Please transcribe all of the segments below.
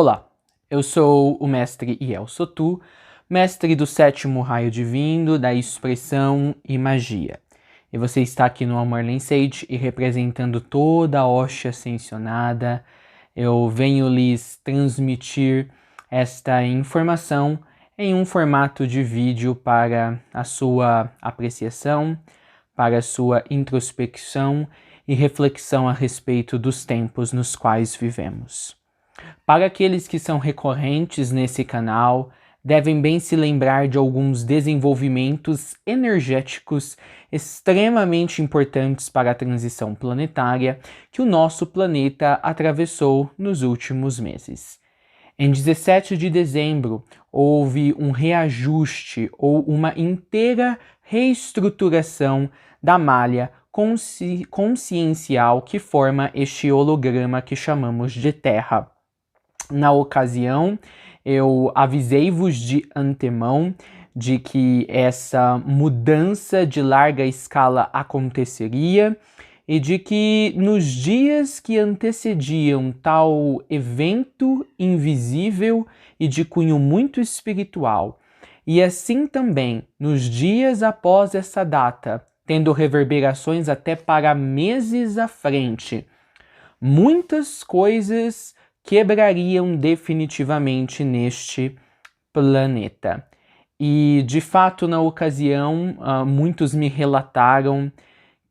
Olá, eu sou o mestre Iel Sotu, mestre do sétimo raio divino da expressão e magia. E você está aqui no Merlin Sage e representando toda a hoste ascensionada, eu venho lhes transmitir esta informação em um formato de vídeo para a sua apreciação, para a sua introspecção e reflexão a respeito dos tempos nos quais vivemos. Para aqueles que são recorrentes nesse canal, devem bem se lembrar de alguns desenvolvimentos energéticos extremamente importantes para a transição planetária que o nosso planeta atravessou nos últimos meses. Em 17 de dezembro, houve um reajuste ou uma inteira reestruturação da malha consciencial que forma este holograma que chamamos de Terra. Na ocasião, eu avisei-vos de antemão de que essa mudança de larga escala aconteceria e de que nos dias que antecediam tal evento invisível e de cunho muito espiritual, e assim também nos dias após essa data, tendo reverberações até para meses à frente, muitas coisas quebrariam definitivamente neste planeta. E, de fato, na ocasião, muitos me relataram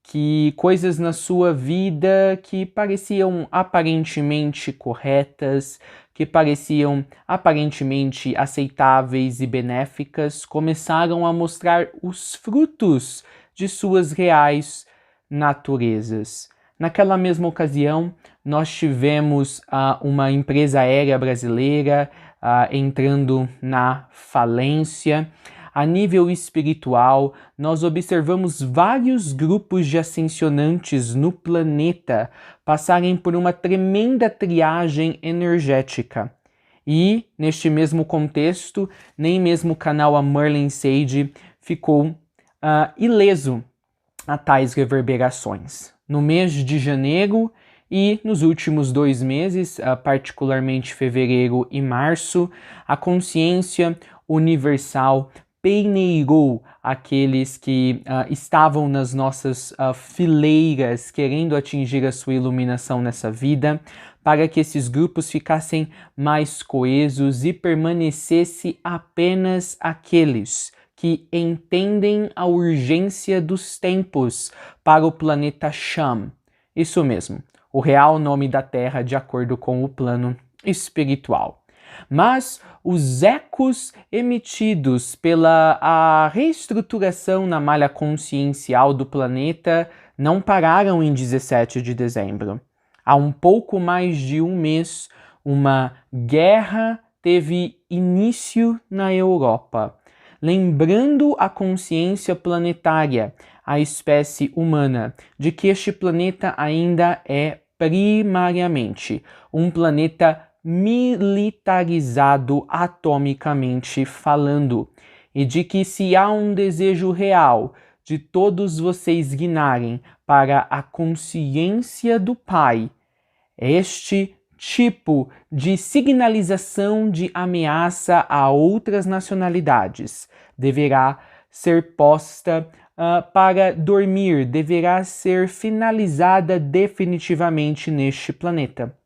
que coisas na sua vida que pareciam aparentemente corretas, que pareciam aparentemente aceitáveis e benéficas, começaram a mostrar os frutos de suas reais naturezas. Naquela mesma ocasião, nós tivemos uma empresa aérea brasileira entrando na falência. A nível espiritual, nós observamos vários grupos de ascensionantes no planeta passarem por uma tremenda triagem energética. E, neste mesmo contexto, nem mesmo o canal Merlin Sage ficou ileso a tais reverberações. No mês de janeiro e nos últimos 2 meses, particularmente fevereiro e março, a consciência universal peneirou aqueles que estavam nas nossas fileiras querendo atingir a sua iluminação nessa vida, para que esses grupos ficassem mais coesos e permanecesse apenas aqueles que entendem a urgência dos tempos para o planeta Sham. Isso mesmo, o real nome da Terra de acordo com o plano espiritual. Mas os ecos emitidos pela reestruturação na malha consciencial do planeta não pararam em 17 de dezembro. Há um pouco mais de um mês, uma guerra teve início na Europa, lembrando a consciência planetária, a espécie humana, de que este planeta ainda é primariamente um planeta militarizado atomicamente falando, e de que se há um desejo real de todos vocês guinarem para a consciência do Pai, este tipo de signalização de ameaça a outras nacionalidades deverá ser posta para dormir, deverá ser finalizada definitivamente neste planeta.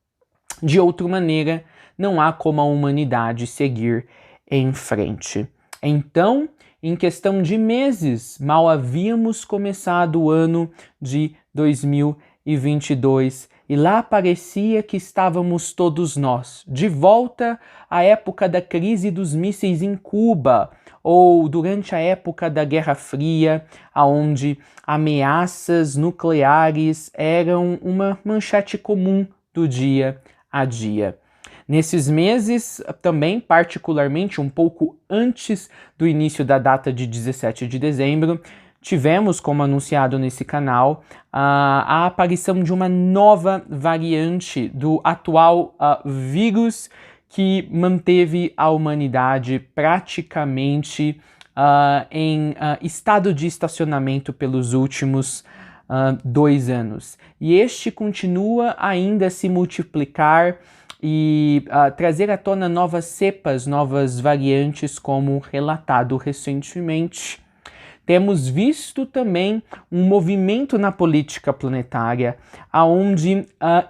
De outra maneira, não há como a humanidade seguir em frente. Então, em questão de meses, mal havíamos começado o ano de 2022 e lá parecia que estávamos todos nós, de volta à época da crise dos mísseis em Cuba, ou durante a época da Guerra Fria, onde ameaças nucleares eram uma manchete comum do dia a dia. Nesses meses, também, particularmente um pouco antes do início da data de 17 de dezembro, tivemos, como anunciado nesse canal, a aparição de uma nova variante do atual vírus que manteve a humanidade praticamente em estado de estacionamento pelos últimos 2 anos. E este continua ainda a se multiplicar e trazer à tona novas cepas, novas variantes, como relatado recentemente. Temos visto também um movimento na política planetária, onde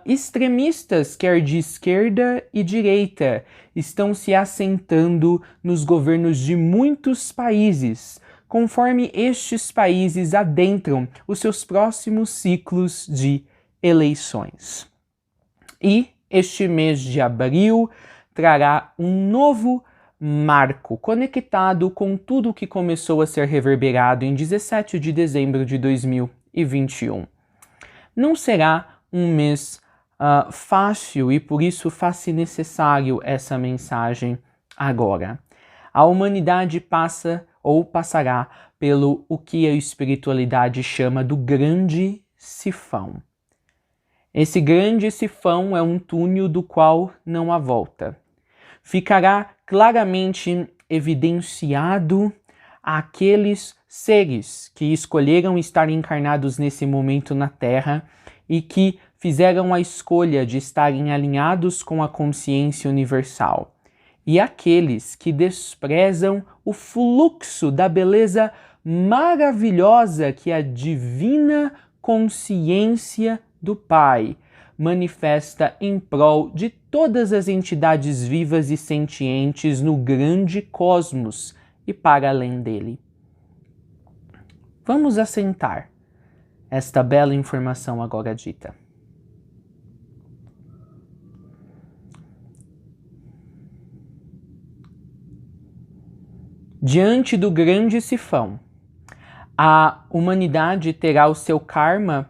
extremistas, quer de esquerda e direita, estão se assentando nos governos de muitos países, conforme estes países adentram os seus próximos ciclos de eleições. E este mês de abril trará um novo marco conectado com tudo o que começou a ser reverberado em 17 de dezembro de 2021. Não será um mês fácil e por isso faz-se necessário essa mensagem agora. A humanidade passa ou passará pelo o que a espiritualidade chama do grande sifão. Esse grande sifão é um túnel do qual não há volta. Ficará claramente evidenciado aqueles seres que escolheram estar encarnados nesse momento na Terra e que fizeram a escolha de estarem alinhados com a consciência universal, e aqueles que desprezam o fluxo da beleza maravilhosa que a divina consciência do Pai manifesta em prol de todas as entidades vivas e sentientes no grande cosmos e para além dele. Vamos assentar esta bela informação agora dita. Diante do grande sifão, a humanidade terá o seu karma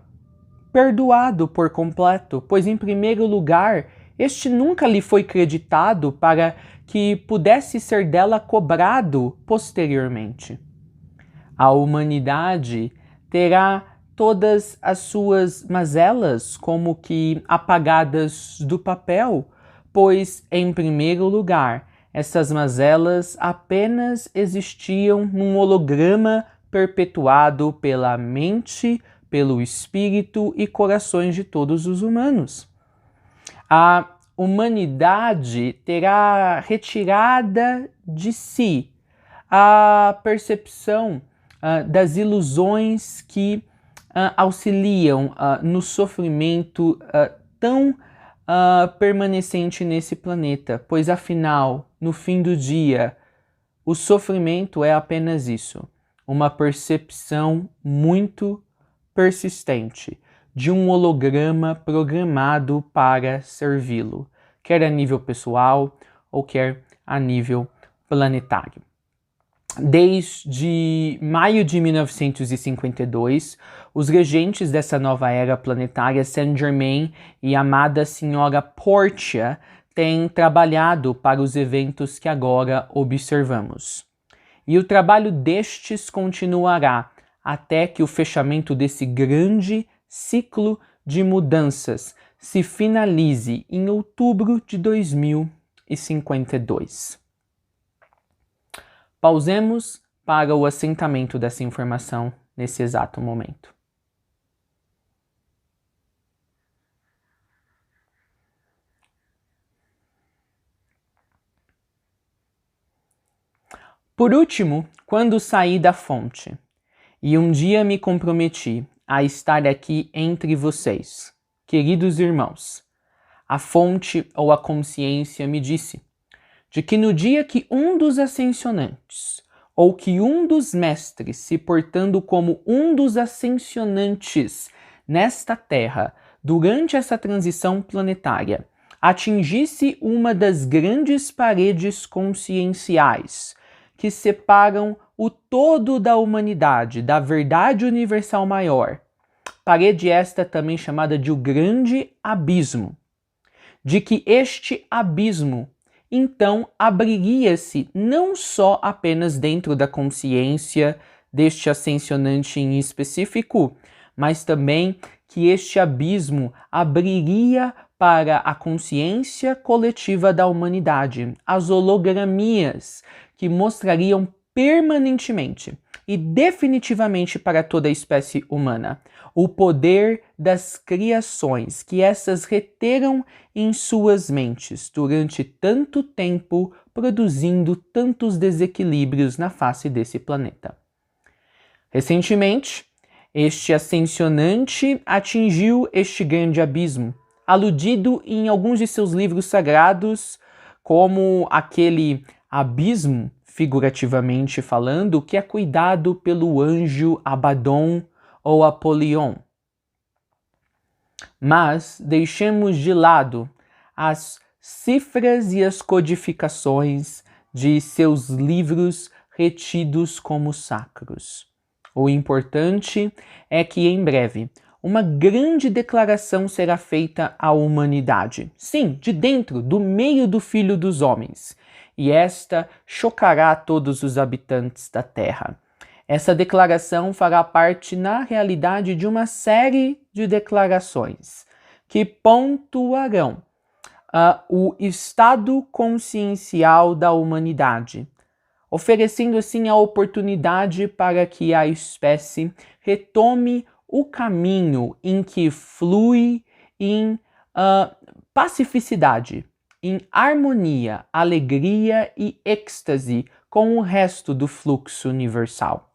perdoado por completo, pois em primeiro lugar, este nunca lhe foi creditado para que pudesse ser dela cobrado posteriormente. A humanidade terá todas as suas mazelas como que apagadas do papel, pois em primeiro lugar, essas mazelas apenas existiam num holograma perpetuado pela mente, pelo espírito e corações de todos os humanos. A humanidade terá retirada de si a percepção das ilusões que auxiliam no sofrimento tão permanecente nesse planeta, pois afinal, no fim do dia, o sofrimento é apenas isso, uma percepção muito persistente de um holograma programado para servi-lo, quer a nível pessoal ou quer a nível planetário. Desde maio de 1952, os regentes dessa nova era planetária, Saint Germain e a amada senhora Portia, têm trabalhado para os eventos que agora observamos. E o trabalho destes continuará até que o fechamento desse grande ciclo de mudanças se finalize em outubro de 2052. Pausemos para o assentamento dessa informação nesse exato momento. Por último, quando saí da fonte, e um dia me comprometi a estar aqui entre vocês, queridos irmãos, a fonte ou a consciência me disse de que no dia que um dos ascensionantes, ou que um dos mestres, se portando como um dos ascensionantes nesta Terra, durante essa transição planetária, atingisse uma das grandes paredes conscienciais que separam o todo da humanidade, da verdade universal maior, parede esta também chamada de o grande abismo, de que este abismo então abriria-se não só apenas dentro da consciência deste ascensionante em específico, mas também que este abismo abriria para a consciência coletiva da humanidade, as hologramias que mostrariam permanentemente e definitivamente para toda a espécie humana. O poder das criações que essas reteram em suas mentes durante tanto tempo, produzindo tantos desequilíbrios na face desse planeta. Recentemente, este ascensionante atingiu este grande abismo, aludido em alguns de seus livros sagrados como aquele abismo, figurativamente falando, que é cuidado pelo anjo Abaddon ou Apolion. Mas deixemos de lado as cifras e as codificações de seus livros retidos como sacros. O importante é que em breve uma grande declaração será feita à humanidade. Sim, de dentro, do meio do Filho dos Homens. E esta chocará todos os habitantes da Terra. Essa declaração fará parte, na realidade, de uma série de declarações que pontuarão o estado consciencial da humanidade, oferecendo assim a oportunidade para que a espécie retome o caminho em que flui em pacificidade, em harmonia, alegria e êxtase com o resto do fluxo universal.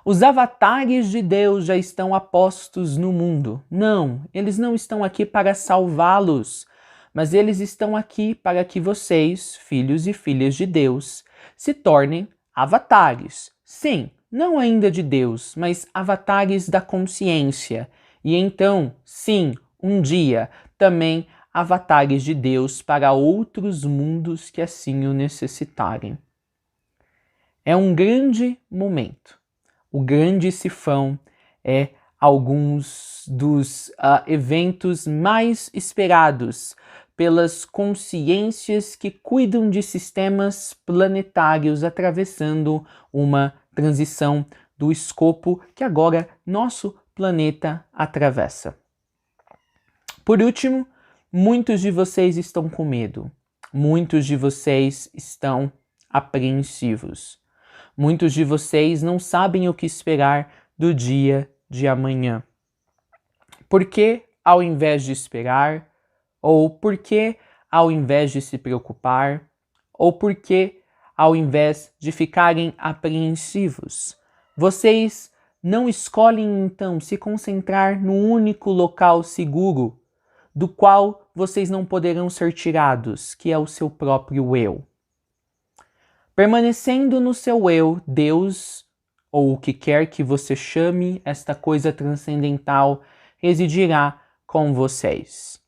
Os avatares de Deus já estão apostos no mundo. Não, eles não estão aqui para salvá-los, mas eles estão aqui para que vocês, filhos e filhas de Deus, se tornem avatares. Sim, não ainda de Deus, mas avatares da consciência. E então, sim, um dia, também avatares de Deus para outros mundos que assim o necessitarem. É um grande momento. O grande sifão é alguns dos eventos mais esperados pelas consciências que cuidam de sistemas planetários atravessando uma transição do escopo que agora nosso planeta atravessa. Por último, muitos de vocês estão com medo. Muitos de vocês estão apreensivos. Muitos de vocês não sabem o que esperar do dia de amanhã. Por que, ao invés de esperar, ou por que, ao invés de se preocupar, ou por que, ao invés de ficarem apreensivos, vocês não escolhem então se concentrar no único local seguro, do qual vocês não poderão ser tirados, que é o seu próprio eu? Permanecendo no seu eu, Deus, ou o que quer que você chame esta coisa transcendental, residirá com vocês.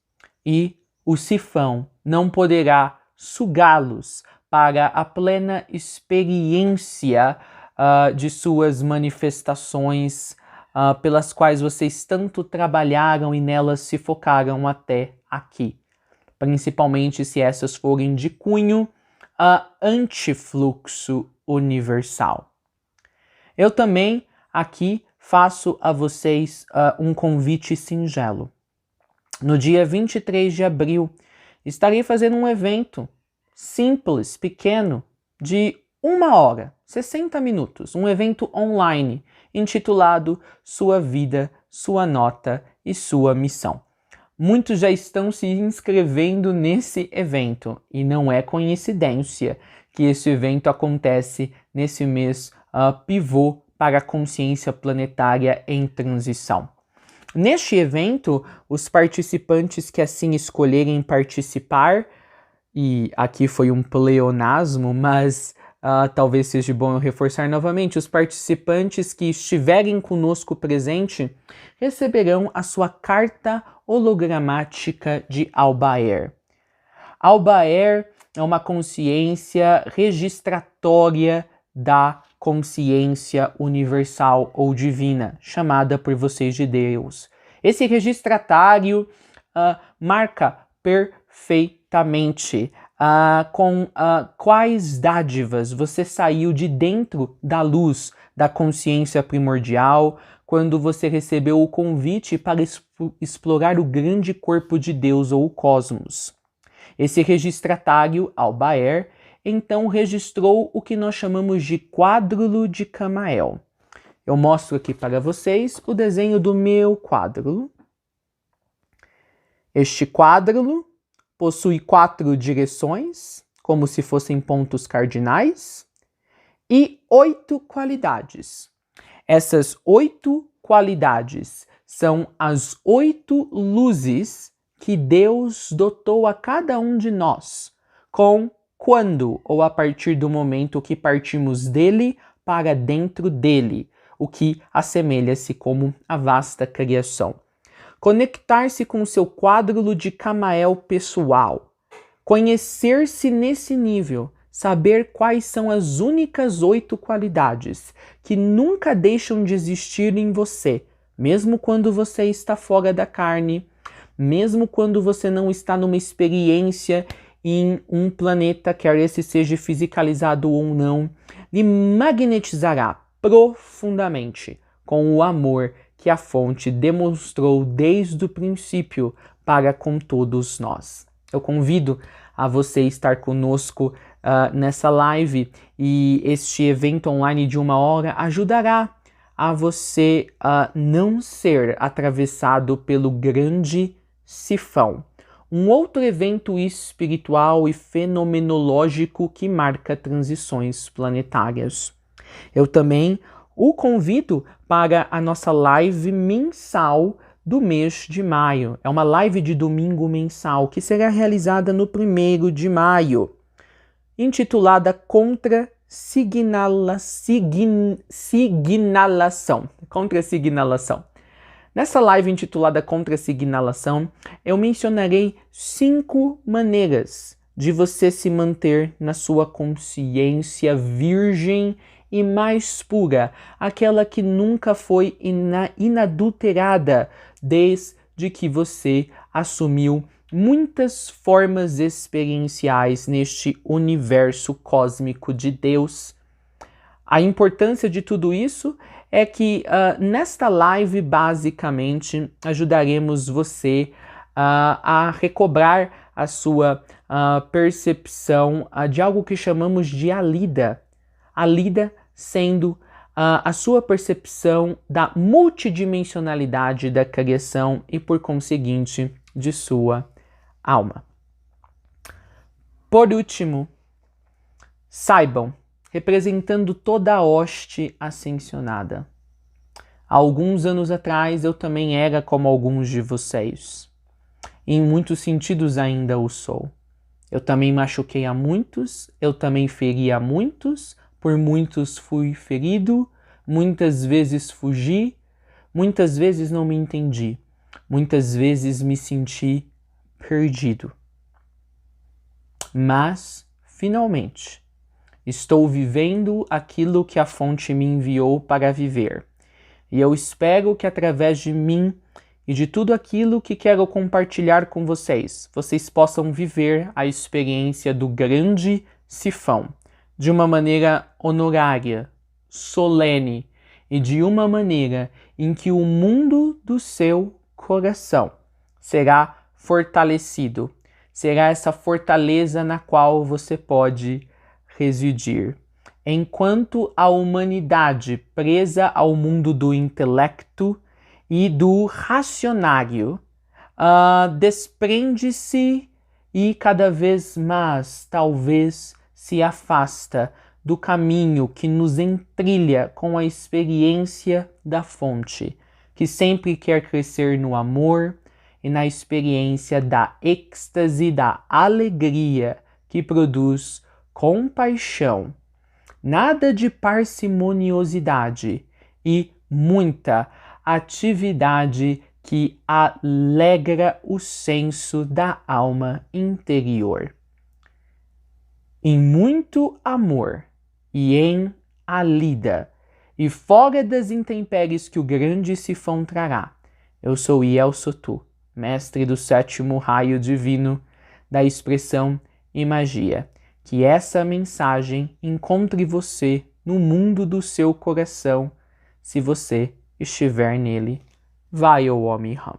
E o sifão não poderá sugá-los para a plena experiência de suas manifestações pelas quais vocês tanto trabalharam e nelas se focaram até aqui. Principalmente se essas forem de cunho antifluxo universal. Eu também aqui faço a vocês um convite singelo. No dia 23 de abril, estarei fazendo um evento simples, pequeno, de 1 hora, 60 minutos, um evento online, intitulado Sua Vida, Sua Nota e Sua Missão. Muitos já estão se inscrevendo nesse evento e não é coincidência que esse evento acontece nesse mês pivô para a consciência planetária em transição. Neste evento, os participantes que assim escolherem participar, e aqui foi um pleonasmo, mas talvez seja bom eu reforçar novamente, os participantes que estiverem conosco presente receberão a sua carta hologramática de Albaer. Albaer é uma consciência registratória da consciência universal ou divina, chamada por vocês de Deus. Esse registratário marca perfeitamente com quais dádivas você saiu de dentro da luz da consciência primordial quando você recebeu o convite para explorar o grande corpo de Deus ou o cosmos. Esse registratário, Albaer, então registrou o que nós chamamos de quádrulo de Camael. Eu mostro aqui para vocês o desenho do meu quádrulo. Este quádrulo possui 4 direções, como se fossem pontos cardinais, e 8 qualidades. Essas 8 qualidades são as 8 luzes que Deus dotou a cada um de nós, com quando ou a partir do momento que partimos dele para dentro dele, o que assemelha-se como a vasta criação. Conectar-se com seu quádrulo de Camael pessoal, conhecer-se nesse nível, saber quais são as únicas 8 qualidades que nunca deixam de existir em você, mesmo quando você está fora da carne, mesmo quando você não está numa experiência em um planeta, quer esse seja fisicalizado ou não, lhe magnetizará profundamente com o amor que a fonte demonstrou desde o princípio para com todos nós. Eu convido a você estar conosco nessa live, e este evento online de 1 hora ajudará a você não ser atravessado pelo grande sifão, um outro evento espiritual e fenomenológico que marca transições planetárias. Eu também o convido para a nossa live mensal do mês de maio. É uma live de domingo mensal que será realizada no 1º de maio, intitulada Contra Signalação. Nessa live intitulada Contra Signalação, eu mencionarei 5 maneiras de você se manter na sua consciência virgem e mais pura, aquela que nunca foi inadulterada desde que você assumiu muitas formas experienciais neste universo cósmico de Deus. A importância de tudo isso é que nesta live, basicamente, ajudaremos você a recobrar a sua percepção de algo que chamamos de Alida. Alida sendo a sua percepção da multidimensionalidade da criação e, por conseguinte, de sua alma. Por último, saibam, representando toda a hoste ascensionada. Há alguns anos atrás eu também era como alguns de vocês. Em muitos sentidos ainda o sou. Eu também machuquei a muitos, eu também feri a muitos, por muitos fui ferido, muitas vezes fugi, muitas vezes não me entendi, muitas vezes me senti perdido. Mas, finalmente, estou vivendo aquilo que a fonte me enviou para viver. E eu espero que através de mim e de tudo aquilo que quero compartilhar com vocês, vocês possam viver a experiência do grande sifão de uma maneira honorária, solene e de uma maneira em que o mundo do seu coração será fortalecido, será essa fortaleza na qual você pode residir. Enquanto a humanidade presa ao mundo do intelecto e do racionário desprende-se e cada vez mais, talvez, se afasta do caminho que nos entrilha com a experiência da fonte, que sempre quer crescer no amor e na experiência da êxtase, da alegria que produz compaixão, nada de parcimoniosidade e muita atividade que alegra o senso da alma interior. Em muito amor e em Alida, e fora das intempéries que o grande sifão trará, eu sou Iel Sotu, mestre do 7º raio divino da expressão e magia. Que essa mensagem encontre você no mundo do seu coração, se você estiver nele. Vai, ô Homem Ram.